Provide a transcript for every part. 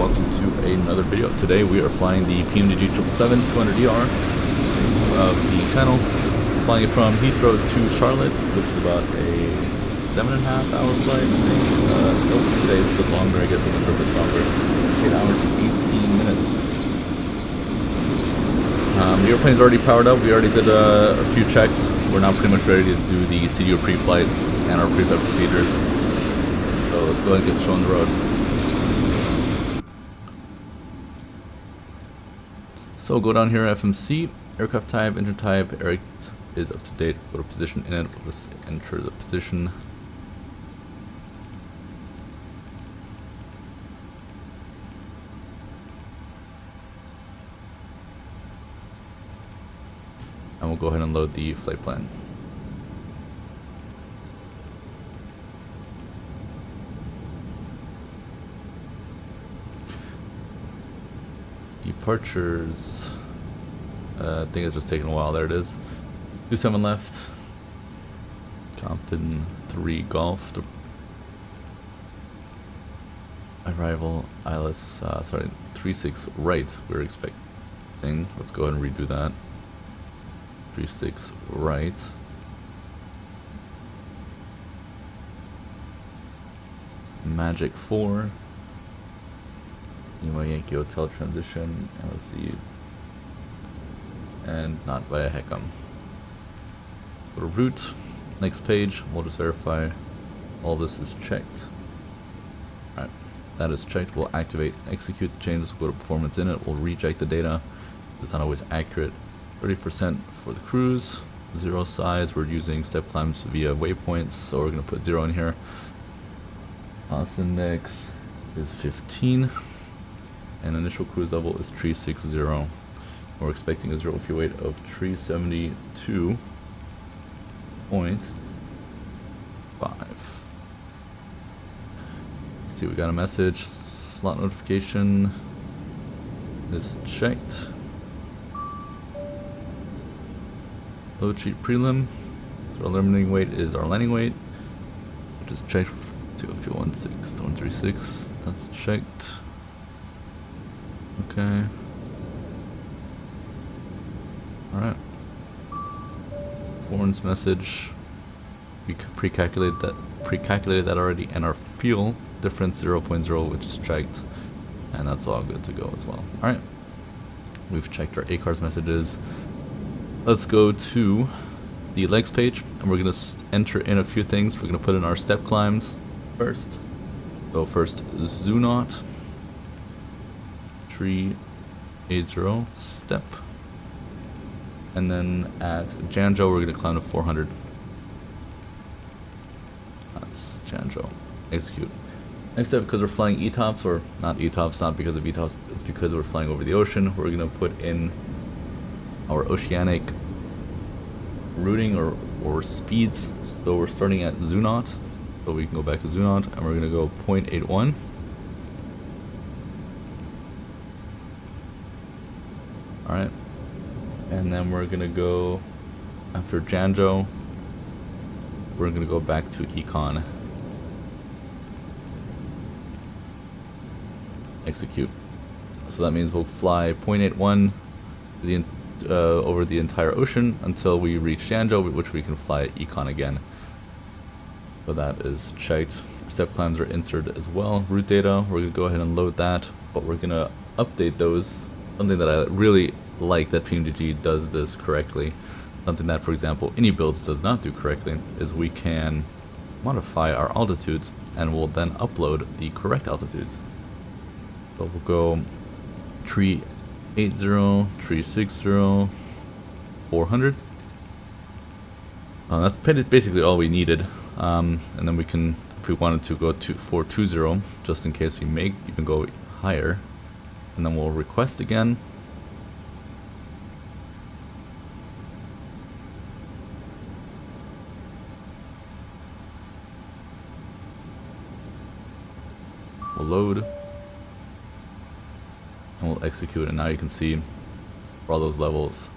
welcome to another video. Today we are flying the PMDG B777-200ER of the channel. We're flying it from Heathrow to Charlotte, which is about a 7.5 hour flight, I think. Nope, today is a bit longer, I guess the winter a bit longer. 8 hours and 18 minutes. The airplane's already powered up. We already did a few checks. We're now pretty much ready to do the CDO pre-flight and our pre-flight procedures. So let's go ahead and get the show on the road. So go down here, FMC, aircraft type, engine type, air is up to date. Go to position in it. We'll just enter the position. And we'll go ahead and load the flight plan. Departures, I think it's just taking a while. There it is. 27 left. Compton 3 Golf. Arrival ILS, sorry, 36 right. We're expecting. Let's go ahead and redo that. 36 right. Magic 4. Yankee Hotel transition, and let's see, and not via Heckham. Go to route, next page, we'll just verify all this is checked. Alright, that is checked. We'll activate, execute the changes, we'll go to performance in it, we'll recheck the data. It's not always accurate. 30% for the cruise, 0 size, we're using step climbs via waypoints, so we're going to put 0 in here. Cost index is 15. And initial cruise level is 360. We're expecting a 0 fuel weight of 372.5. See, we got a message. Slot notification is checked. Load sheet prelim. So our limiting weight is our landing weight, which is checked to fuel 16136. That's checked. Okay. Alright. Performance message. We pre-calculated that already, and our fuel difference 0.0, which is checked, and that's all good to go as well. Alright. We've checked our ACARS messages. Let's go to the legs page, and we're gonna enter in a few things. We're gonna put in our step climbs first. So first, Zunot 380 step, and then at Janjo we're going to climb to 400. That's Janjo. Execute. Next step, because we're flying ETOPS, or not ETOPS, not because of ETOPS, it's because we're flying over the ocean, we're going to put in our oceanic routing or speeds. So we're starting at Zunot, so we can go back to Zunot, and we're going to go 0.81. Alright, and then we're gonna go after Janjo, we're gonna go back to Econ. Execute. So that means we'll fly 0.81 over the entire ocean until we reach Janjo, which we can fly at Econ again. So that is checked. Step climbs are inserted as well. Route data, we're gonna go ahead and load that, but we're gonna update those. Something that I really like that PMDG does this correctly, something that, for example, iniBuilds does not do correctly, is we can modify our altitudes and we'll then upload the correct altitudes. So we'll go 380, 360, 400. That's basically all we needed, and then we can, if we wanted to, go to 420 just in case we may even go higher. And then we'll request again. We'll load. And we'll execute. And now you can see for all those levels,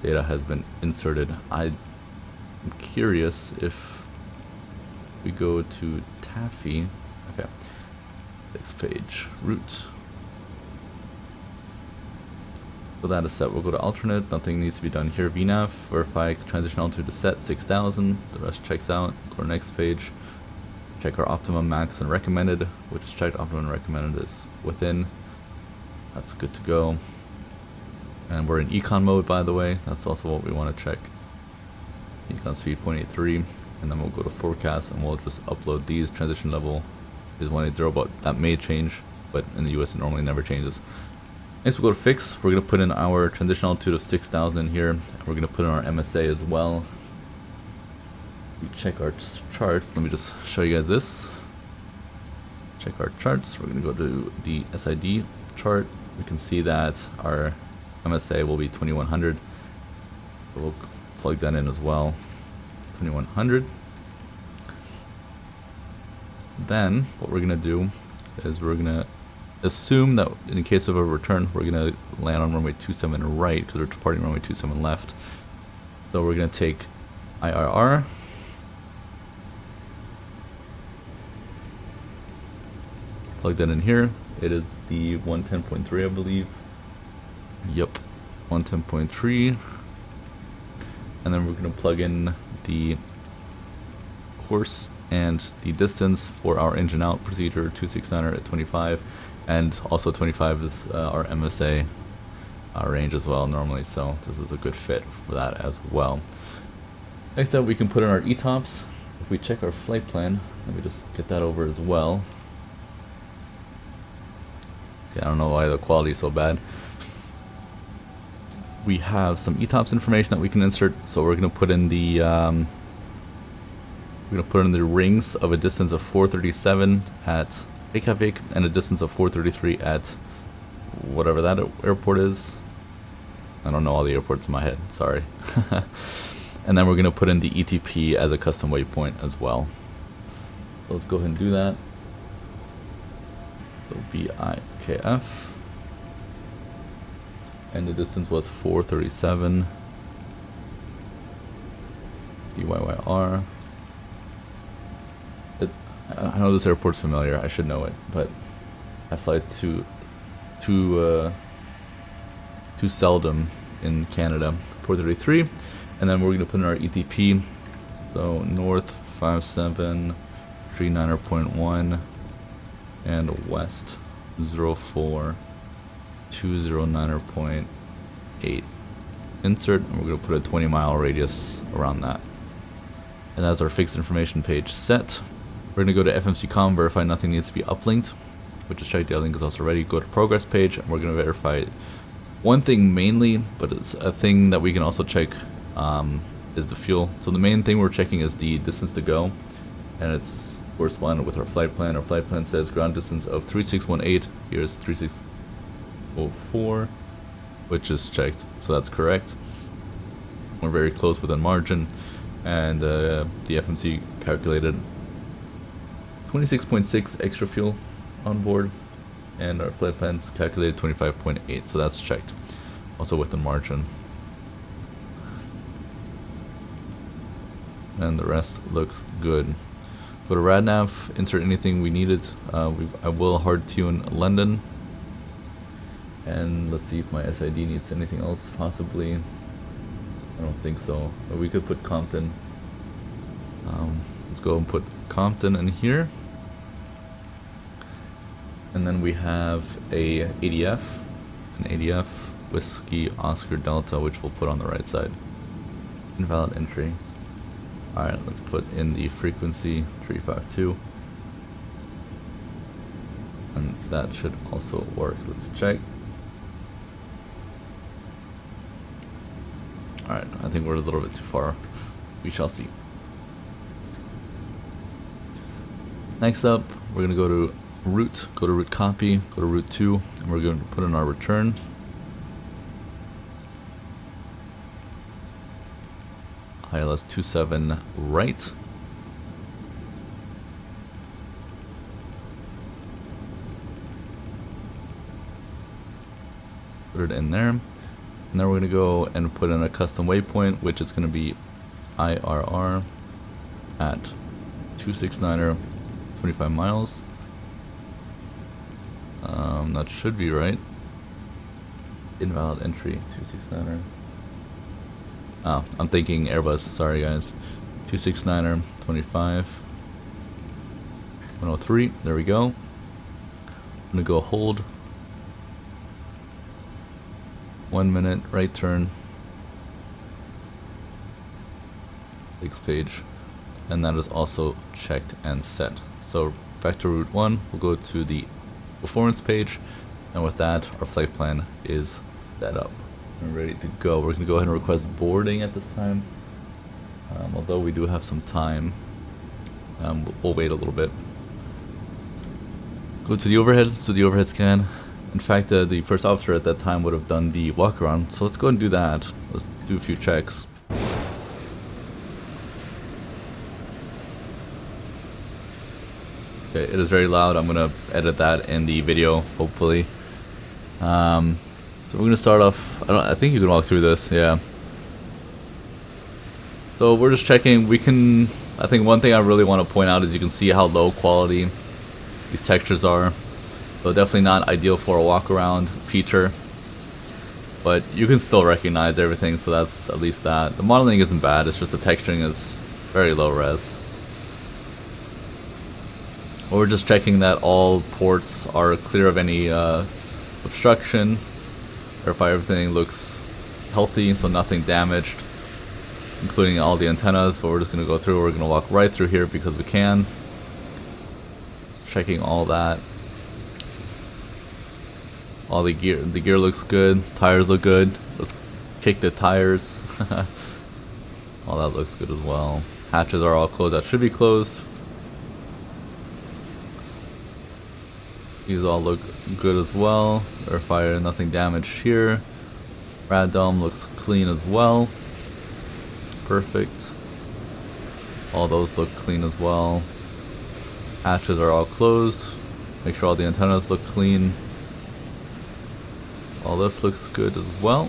data has been inserted. I'm curious if we go to Taffy. Okay. Next page. Route. So that is set. We'll go to alternate. Nothing needs to be done here. VNAV, verify transition altitude to set 6,000. The rest checks out. Go to next page. Check our optimum, max, and recommended, which is checked. Optimum and recommended is within. That's good to go. And we're in econ mode, by the way. That's also what we want to check. Econ speed 0.83. And then we'll go to forecast and we'll just upload these. Transition level is 180, but that may change. But in the US it normally never changes. Next we'll go to fix. We're going to put in our transition altitude of 6,000 here. We're going to put in our MSA as well. We check our charts. Let me just show you guys this. Check our charts. We're going to go to the SID chart. We can see that our MSA will be 2100. We'll plug that in as well. 2100. Then what we're going to do is we're going to assume that in case of a return, we're going to land on runway 27 right because we're departing runway 27 left. So we're going to take IRR. Plug that in here. It is the 110.3, I believe. Yep, 110.3. And then we're going to plug in the course and the distance for our engine out procedure 269er at 25. And also 25 is our MSA range as well normally, so this is a good fit for that as well. Next up, we can put in our ETOPS. If we check our flight plan, let me just get that over as well. Okay, I don't know why the quality is so bad. We have some ETOPS information that we can insert, so we're going to put in the rings of a distance of 437 at Takeoff and a distance of 433 at whatever that airport is. I don't know all the airports in my head, sorry. And then we're going to put in the ETP as a custom waypoint as well. So let's go ahead and do that. So BIKF. And the distance was 437. BYYR. I know this airport's familiar, I should know it, but I fly too seldom in Canada. 433, and then we're going to put in our ETP, so north 5739.1 and west 04209.8. Insert, and we're going to put a 20-mile radius around that. And that's our fixed information page set. We're going to go to FMC.com, verify nothing needs to be uplinked, which is checked. The link is also ready. Go to progress page, and we're going to verify one thing mainly, but it's a thing that we can also check is the fuel. So the main thing we're checking is the distance to go, and it's correspondent with our flight plan. Our flight plan says ground distance of 3618. Here's 3604, which is checked, so that's correct. We're very close within margin, and the FMC calculated 26.6 extra fuel on board, and our flight plans calculated 25.8, so that's checked, also within margin. And the rest looks good. Go to RadNav, insert anything we needed. I will hard tune London, and let's see if my SID needs anything else possibly. I don't think so, but we could put Compton. Let's go and put Compton in here. And then we have an ADF, Whiskey Oscar Delta, which we'll put on the right side. Invalid entry. Alright, let's put in the frequency 352. And that should also work. Let's check. Alright, I think we're a little bit too far. We shall see. Next up, we're going to go to route, go to route copy, go to route 2, and we're going to put in our return. ILS 27 right. Put it in there. And then we're going to go and put in a custom waypoint, which is going to be IRR at 269er 25 miles. That should be right. Invalid entry, 269er. Oh, I'm thinking Airbus, sorry guys. 269er, 25. 103, there we go. I'm gonna go hold. 1 minute, right turn. 6 page. And that is also checked and set. So back to route 1, we'll go to the performance page. And with that, our flight plan is set up. We're ready to go. We're gonna go ahead and request boarding at this time. Although we do have some time, we'll wait a little bit. Go to the overhead, so the overhead scan. In fact, the first officer at that time would have done the walk around, so let's go and do that. Let's do a few checks. Okay, it is very loud. I'm gonna edit that in the video, hopefully. So we're gonna start off. I think you can walk through this, yeah. So we're just checking. I think one thing I really want to point out is you can see how low quality these textures are. So definitely not ideal for a walk around feature, but you can still recognize everything, so that's at least that. The modeling isn't bad, it's just the texturing is very low res. We're just checking that all ports are clear of any obstruction. Verify everything looks healthy, so nothing damaged, including all the antennas. But we're just going to go through. We're going to walk right through here because we can. Just checking all that. All the gear looks good. Tires look good. Let's kick the tires. All that looks good as well. Hatches are all closed. That should be closed. These all look good as well. Verify nothing damaged here. Rad dome looks clean as well. Perfect. All those look clean as well. Hatches are all closed. Make sure all the antennas look clean. All this looks good as well.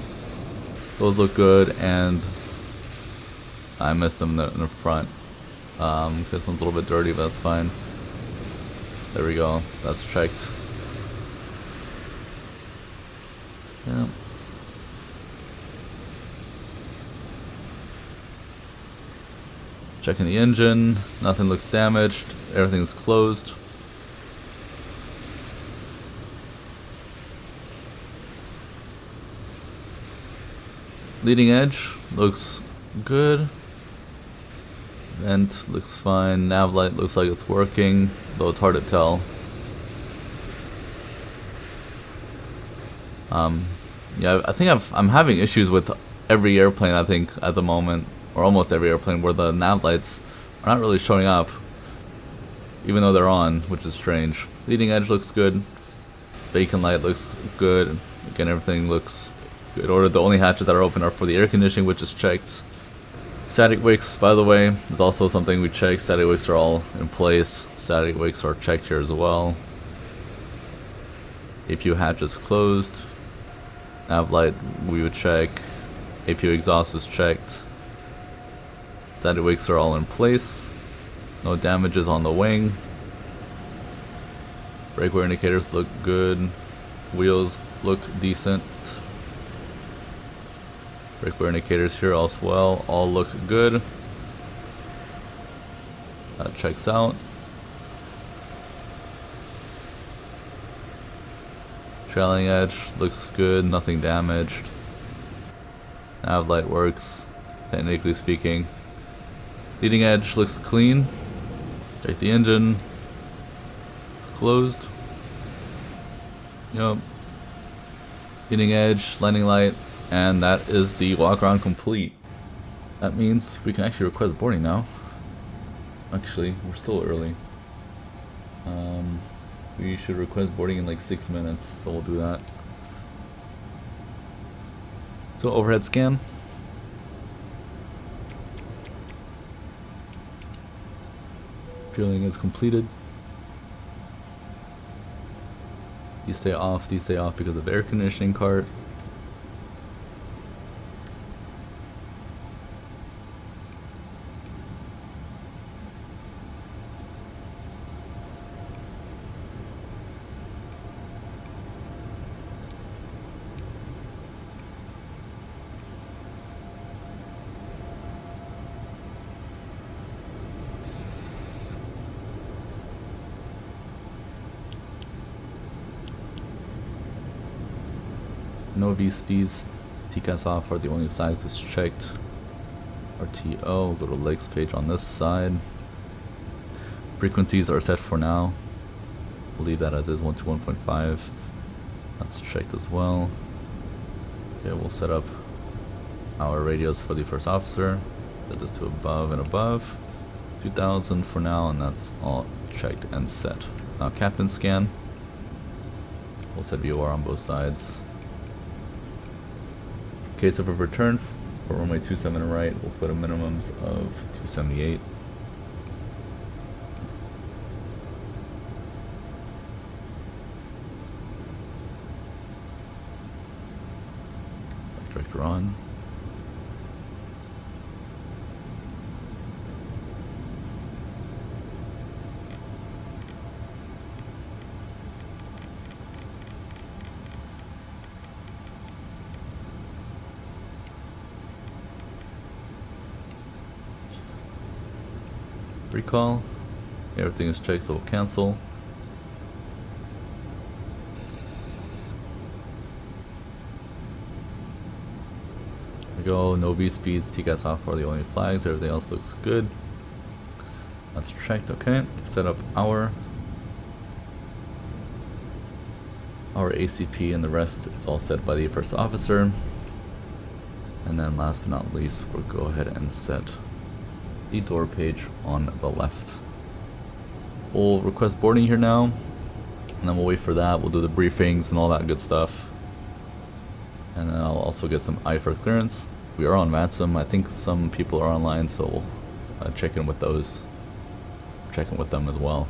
Those look good, and I missed them in the front. This one's a little bit dirty, but that's fine. There we go. That's checked. Yeah. Checking the engine. Nothing looks damaged. Everything's closed. Leading edge looks good. Vent looks fine. Nav light looks like it's working, though it's hard to tell. Yeah, I think I'm having issues with every airplane, I think, at the moment, or almost every airplane, where the nav lights are not really showing up, even though they're on, which is strange. Leading edge looks good. Beacon light looks good. Again, everything looks good. Order. The only hatches that are open are for the air conditioning, which is checked. Static wicks, by the way, is also something we checked. Static wicks are all in place. Static wicks are checked here as well. APU hatch is closed. Nav light we would check. APU exhaust is checked. Static wicks are all in place. No damages on the wing. Brake wear indicators look good. Wheels look decent. Brake wear indicators here as well, all look good. That checks out. Trailing edge looks good, nothing damaged. Nav light works, technically speaking. Leading edge looks clean. Check the engine. It's closed. Yep. Leading edge, landing light. And that is the walk around complete. That means we can actually request boarding now. Actually, we're still early. We should request boarding in like 6 minutes, so we'll do that. So overhead scan. Fueling is completed. These stay off because of air conditioning cart. No V speeds. TCAS off are the only flags that's checked. RTO, go to legs page on this side. Frequencies are set for now. We'll leave that as is, 1 to 1.5. That's checked as well. Okay, we'll set up our radios for the first officer. Set this to above and above. 2000 for now, and that's all checked and set. Now captain scan. We'll set VOR on both sides. In case of a return for runway 27 right, we'll put a minimums of 278. Director on. Recall. Everything is checked, so we'll cancel. There we go. No V speeds. TCAS off are the only flags. Everything else looks good. That's checked. Okay. Set up our ACP, and the rest is all set by the first officer. And then last but not least, we'll go ahead and set the door page on the left. We'll request boarding here now, and then we'll wait for that. We'll do the briefings and all that good stuff, and then I'll also get some IFR clearance. We are on Vatsim. I think some people are online, so we'll check in with those. Check in with them as well.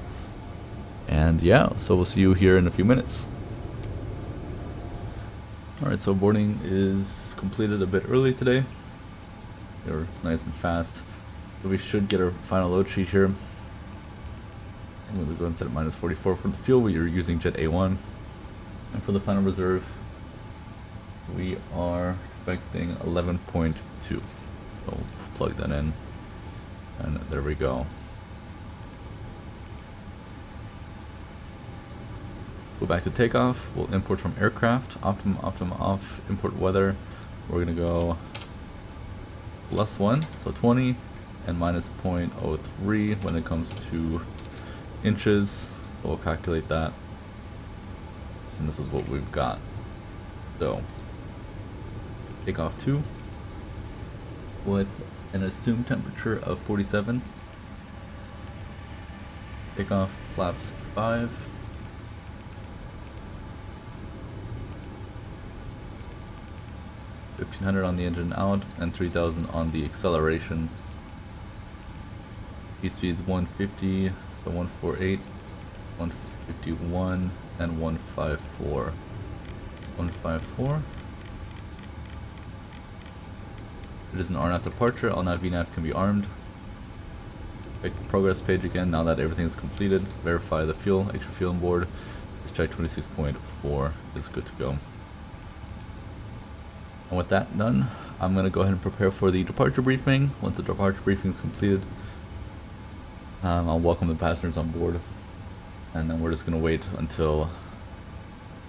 And yeah, so we'll see you here in a few minutes. Alright, so boarding is completed a bit early today. They were nice and fast. We should get our final load sheet here. I'm going to go and set it -44 for the fuel. We are using Jet A1. And for the final reserve, we are expecting 11.2. So we'll plug that in. And there we go. Go back to takeoff. We'll import from aircraft. Optimum off. Import weather. We're going to go +1, so 20. And -0.03 when it comes to inches, so we'll calculate that, and this is what we've got. So takeoff 2 with an assumed temperature of 47. Takeoff flaps 5. $1,500 on the engine out and 3,000 on the acceleration. Speed's 150, so 148, 151, and 154. 154. It is an RNAV departure. All nav VNAV can be armed. Check the progress page again now that everything is completed. Verify the fuel. Extra fuel on board. This check 26.4 is good to go. And with that done, I'm going to go ahead and prepare for the departure briefing. Once the departure briefing is completed, I'll welcome the passengers on board, and then we're just going to wait until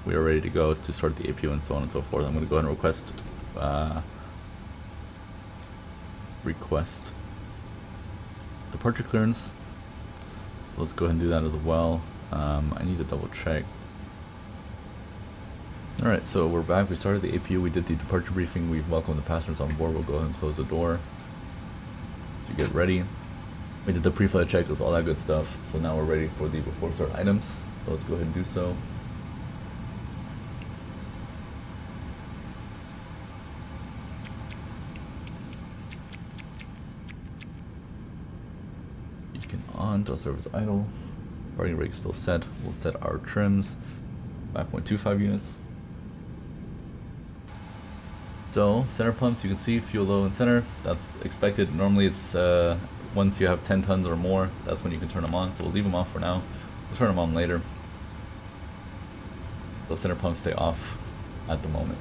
we are ready to go to start the APU and so on and so forth. I'm going to go ahead and request departure clearance. So let's go ahead and do that as well. I need to double check. Alright, so we're back. We started the APU, we did the departure briefing, we've welcomed the passengers on board. We'll go ahead and close the door to get ready. We did the pre-flight checklist, all that good stuff. So now we're ready for the before start items. So let's go ahead and do so. Beacon on, thrust service idle. Parking brake still set. We'll set our trims. 5.25 units. So center pumps, you can see fuel low in center. That's expected. Normally it's once you have 10 tons or more, that's when you can turn them on. So we'll leave them off for now. We'll turn them on later. Those center pumps stay off at the moment.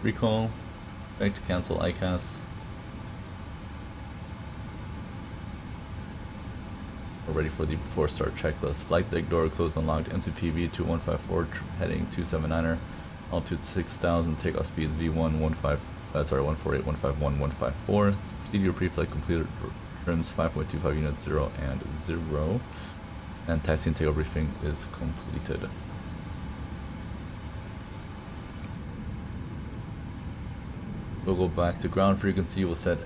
Recall. Back to cancel ICAS. We're ready for the before start checklist. Flight deck door closed and locked. MCP V2154 heading 279er. Altitude 6,000. Takeoff speeds V1 148, 151, 154. Procedure pre-flight completed. Trims 5.25 units 0 and 0. And taxi and takeoff briefing is completed. We'll go back to ground frequency. We'll set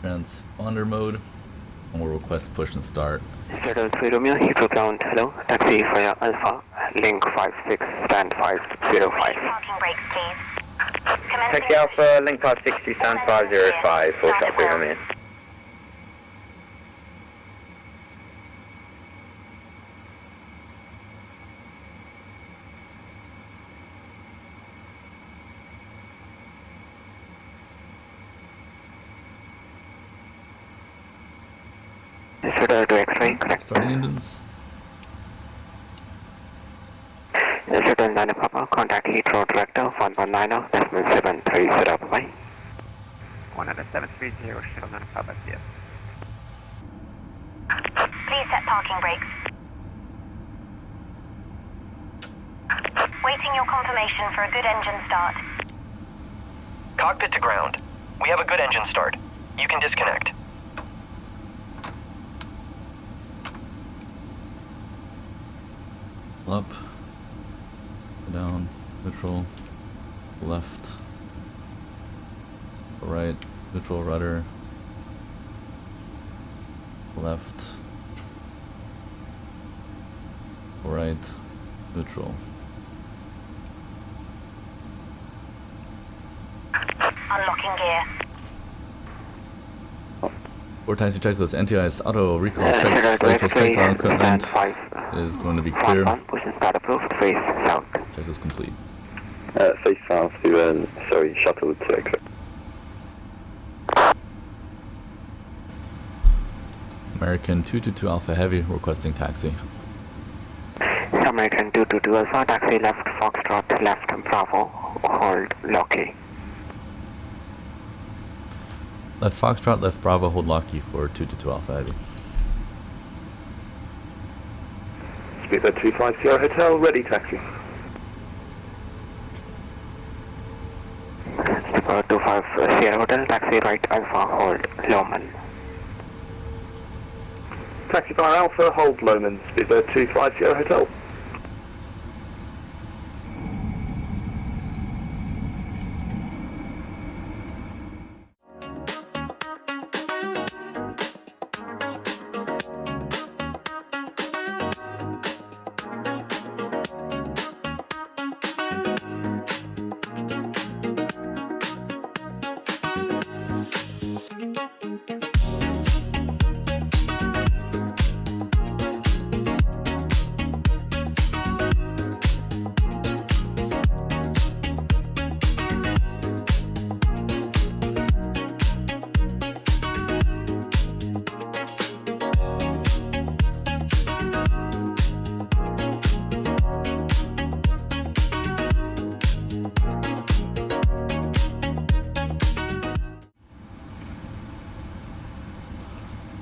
transponder mode. And we'll request push and start. Shuttle 3 Romeo, Heathrow ground, hello. Taxi via Alpha, link 56, stand 505. Parking brakes, please. Taxi Alpha, link 560, stand 505, full shot 3 Romeo. Shuttle to X-ray, correct. Starting engines. Shuttle 9 Papa, contact Heathrow Director 119.730, bye. 10730, Shuttle 9 Papa, yes. Please set parking brakes. Waiting your confirmation for a good engine start. Cockpit to ground. We have a good engine start. You can disconnect. Up, down, neutral, left, right, neutral rudder, left, right, neutral. Unlocking gear. For taxi checklist, NTI's auto recall checks, flight test check ground equipment is going to be clear. Push and start approved, face south. Checklist complete. Face south to, shuttle to exit. American 222 Alpha Heavy requesting taxi. American 222 Alpha, taxi left, Foxtrot left, Bravo, hold, Lockheed. Left Foxtrot, left Bravo, hold Lockheed for 222 Alpha Heavy. Speedbird 250 Hotel, ready taxi. Speedbird 250 Hotel, taxi right, Alpha, hold, Lowman. Taxi via Alpha, hold Lowman, Speedbird 250 Hotel.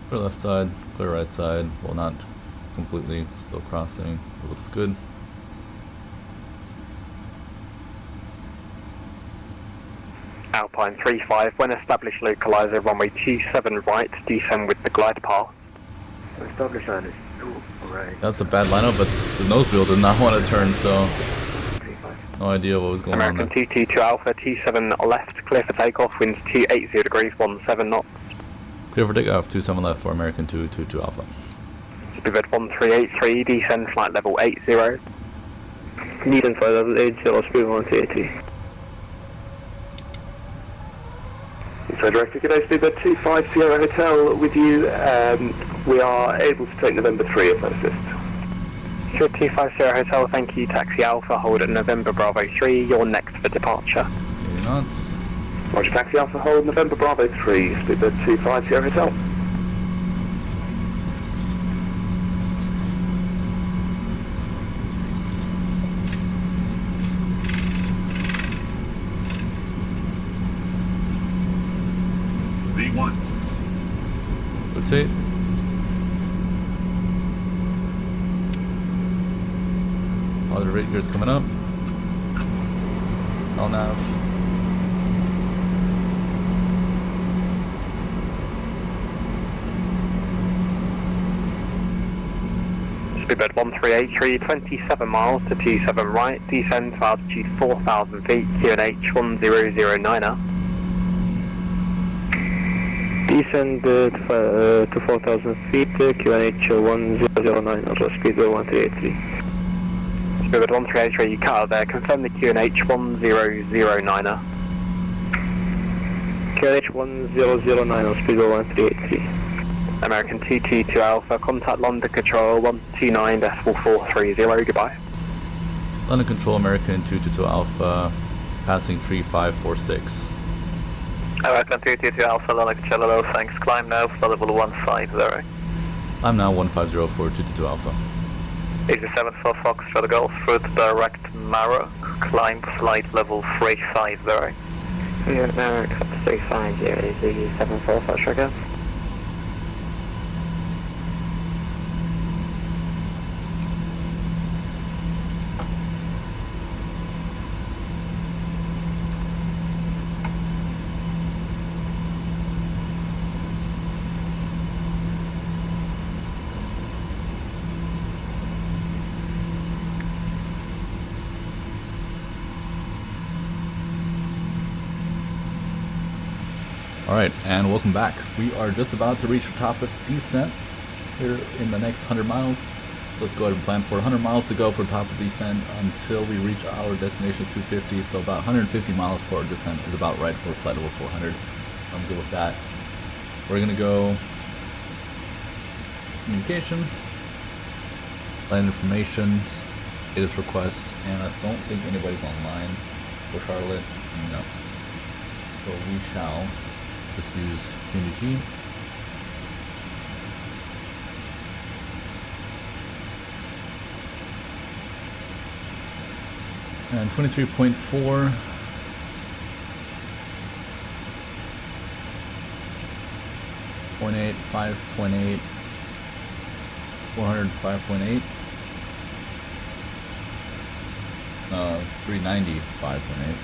Clear left side, clear right side. Well, not completely, still crossing. It looks good. Alpine 35, when established localizer, runway 27 right, descend with the glide path. Established line is 2, right. That's a bad lineup, but the nose wheel did not want to turn, so no idea what was going on American there. 222 Alpha, T7 left, clear for takeoff, winds 280 degrees, 17 knots. Clear for takeoff, 27 left for American 222 Alpha. Speedbird 1383, descend flight level 80. Need and flight level 80, speed 180. So Director, good day, Speedbird 250 Hotel with you. We are able to take November 3 if that assists. Sure, 250 Hotel, thank you, taxi Alpha, hold at November Bravo 3, you're next for departure. 80 knots. Roger, taxi Alpha, hold November Bravo 3, Speedbird 250 Hotel. Rotate. other gears coming up. LNAV. Speedbird 1383, 27 miles to 27 right, descend to altitude 4,000 feet, QNH 1009er. Descend to 4,000 feet, QNH 1009, speedbird 1383. Speedbird 1383, you cut out there, confirm the QNH 1009er. QNH 1009, speedbird 1383. American 222 Alpha, contact London Control 129.430, goodbye. London Control, American 222 Alpha, passing 3546. American 222 Alpha, London Control, hello, thanks, climb now, flight level 150. I'm now 150 for 222 Alpha. 87 for Foxtrot Golf, route direct Mara, climb flight level 350. Yeah, no, 350 is the 74 Foxtrot Golf. Alright, and welcome back. We are just about to reach the top of descent here in the next 100 miles. Let's go ahead and plan for 100 miles to go for top of descent until we reach our destination 250. So about 150 miles for our descent is about right for flight level 400. I'm good with that. We're going to go communication, flight information, status request, and I don't think anybody's online for Charlotte. No. So we shall just use PMDG. And 23.4. .8, 5.8, 400, 5.8, 390, 5.8.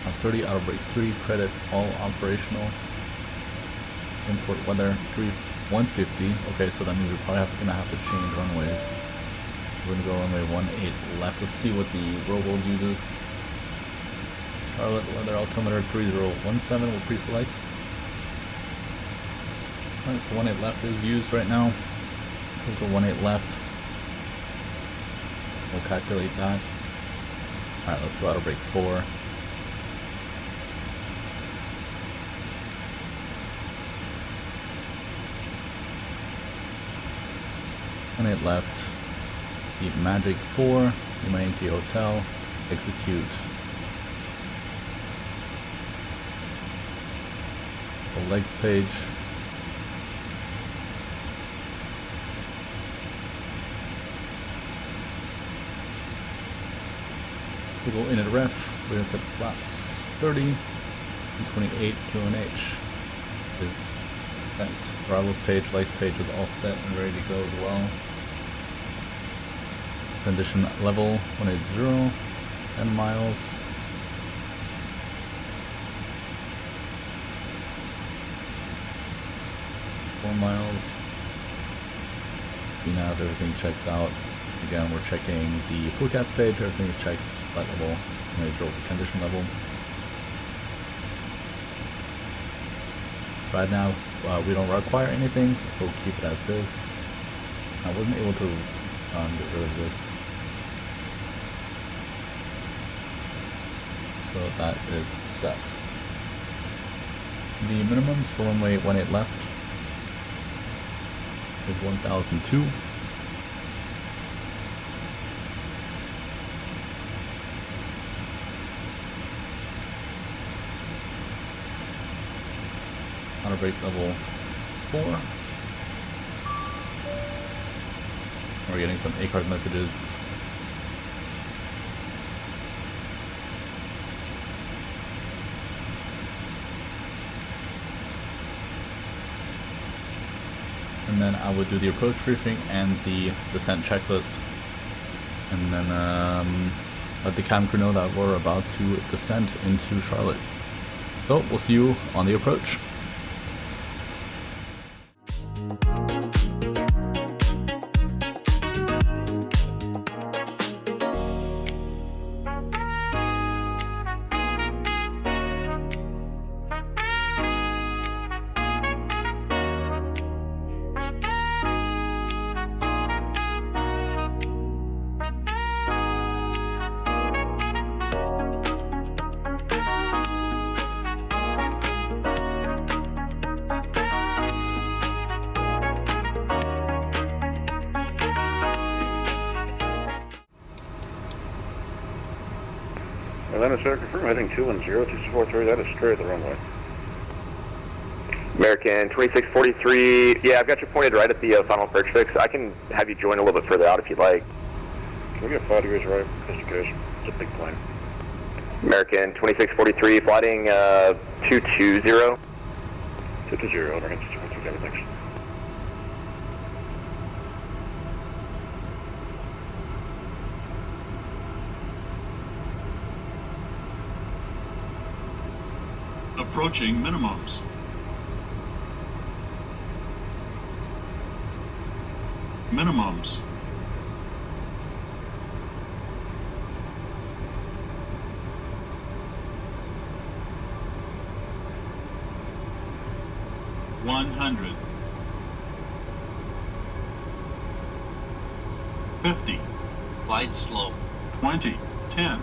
House 30, auto brake 3, credit, all operational. Import weather 150. Okay, so that means we're probably gonna have to change runways. We're gonna go runway 18 left. Let's see what the robo uses. Charlotte weather altimeter 3017 will pre-select. Alright, so 18 left is used right now. So we'll go 18 left. We'll calculate that. Alright, let's go auto brake 4. And 18 left. Keep Magic 4, Lima Yankee Hotel, execute. The legs page. We go in at ref, we're gonna set flaps 30 and 28 QNH. Arrivals page, legs page is all set and ready to go as well. Condition level 180, 10 miles. Four miles. Now if everything checks out. Again, we're checking the forecast page, everything checks flight level, 180 condition level. Right now, we don't require anything, so we'll keep it as this. I wasn't able to get rid of this. So that is set. The minimums for runway 18 left is 1002. Auto brake level 4. We're getting some ACARS messages. and then I will do the approach briefing and the descent checklist, and then let the cam crew know that we're about to descend into Charlotte. So we'll see you on the approach. Atlanta Center, confirm heading 210, 2643, that is straight at the runway. American 2643, yeah, I've got you pointed right at the final perch fix. I can have you join a little bit further out if you'd like. Can we get 5 degrees right, just in case? It's a big plane. American 2643, flighting 220. 220, overhead 220, thanks. Approaching minimums. Minimums. $100. 50. Glide slope. 20. 10.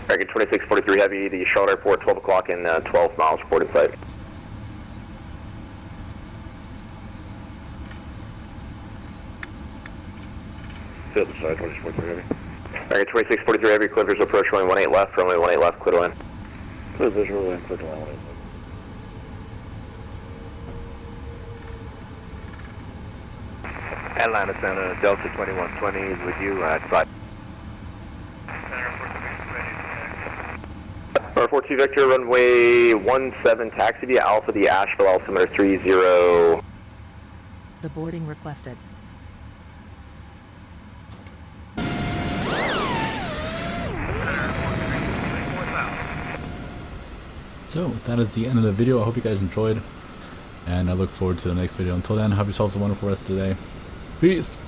American 2643 Heavy, the Charlotte Airport, 12 o'clock and 12 miles reported sight. Field side, 2643 Heavy. American 2643 Heavy, clear visual approach, runway 18 left, runway 18 left, clear to land. Clear visual and clear to land. Atlanta Center, Delta 2120 is with you at site. 42 Victor, runway 17, taxi via Alpha, the Asheville altimeter 30. The boarding requested. So that is the end of the video. I hope you guys enjoyed, and I look forward to the next video. Until then, have yourselves a wonderful rest of the day. Peace.